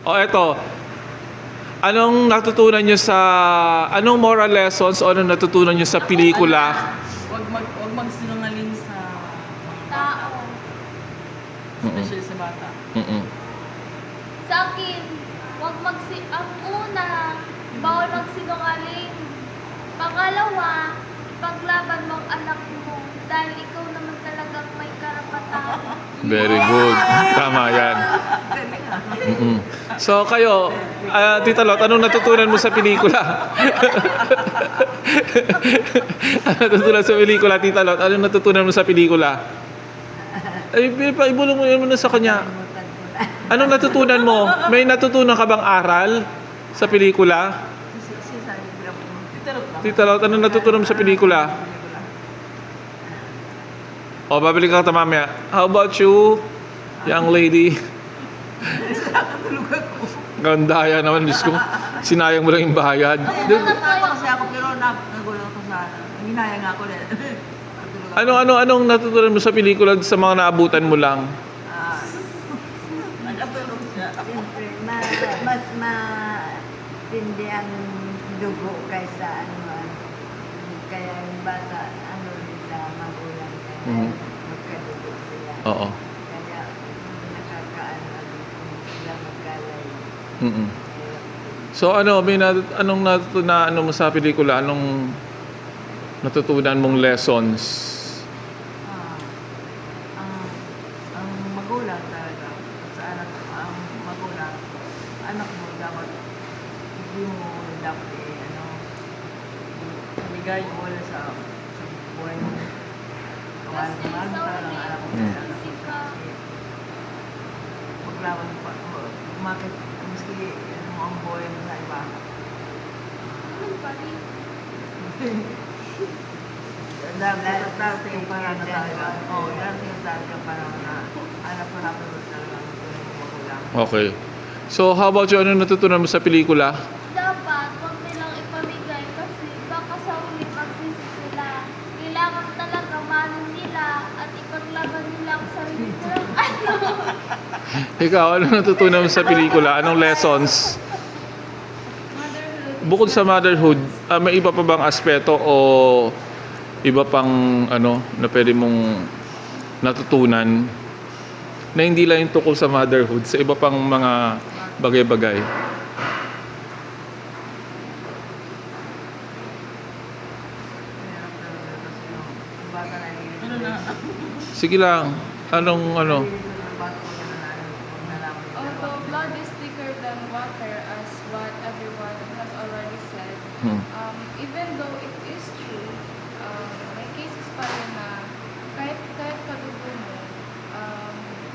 O eto, anong natutunan nyo sa, anong moral lessons o anong natutunan nyo sa pelikula? Wag magsinungaling sa Tao. especially sa bata. Sa akin, ang una, bawal magsinungaling. Pangalawa, ipaglaban mo ang anak mo dahil ikaw naman talagang may karapatan. Very good. Tama yan. So kayo, Tita Lot, anong natutunan mo sa pelikula? Anong natutunan sa pelikula, Tita Lot? Anong natutunan mo sa pelikula? Ay, ibulong mo yun muna sa kanya. Anong natutunan mo? May natutunan ka bang aral sa pelikula? Tita Lot, anong natutunan mo sa pelikula? O, babalik ka mamaya. How about you, young lady? Gandaya naman, Diyos ko. Sinayang mo lang yung bayad. Kasi ako pero nagulo ko sa hinaya nga ako din. Anong natutunan mo sa pelikula sa mga naabutan mo lang? Nagapulong siya. Siyempre, mas matindi ang dugo kaysa kaya yung bata, rin sa magulang, kaya magkadugo sila. Oo. Kaya nakakaano kung sila magkalay. So anong natutunan mo sa pelikula? Anong natutunan mong lessons? Ang magulang talaga sa ang magulang, anak mo dapat hindi mo dapat ibigay mo wala sa buhay mo. Kawalan Kasi mo sa talaga ang anak mo. uli, ka. Maglaban pa, umakit, miski ang buhay mo sa iba. Ano pa rin? Dati yung parang na talaga. Oo, dati yung parang na anak mo napanood talaga ng magulang. Okay. So how about you? Anong natutunan mo sa pelikula? Dapat, huwag nilang ipamigay kasi baka sa uli magsisi sila. Kailangan talaga mahalin nila at ipaglaban nila ang sarili nilang Ikaw, anong natutunan mo sa pelikula? Anong lessons? Motherhood. Bukod sa motherhood, may iba pa bang aspeto o iba pang na pwede mong natutunan na hindi lang yung tukol sa motherhood, sa iba pang mga bagay-bagay? Ano na? Sige lang. Anong Although blood is thicker than water, as what everyone has already said, even though it is true, may cases pa rin na kahit kadugo mo,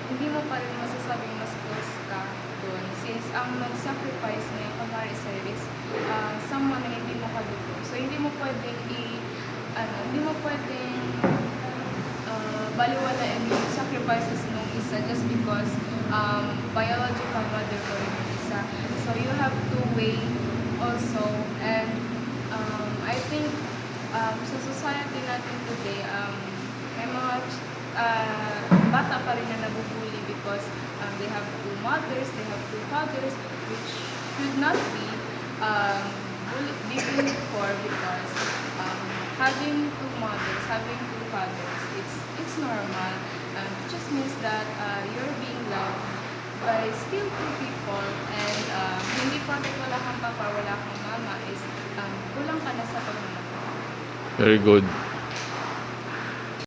hindi mo pa rin masasabing mas close ka doon. Since ang nag-sacrifice na kunwari sa'yo is someone na hindi mo kadugo. So hindi mo pwedeng baliwalain yung sacrifices ng isa just because biological mother ko rin yung isa. So you have to weigh also, and I think sa society natin today, may mga bata pa rin na nabubuli because they have two mothers, they have two fathers, which should not be bullied for, because having two mothers, having two fathers, it's normal. It just means that you're being loved by still two people, and hindi porket wala kang papa, wala kang mama is kulang ka na sa pagmamahal. Very good.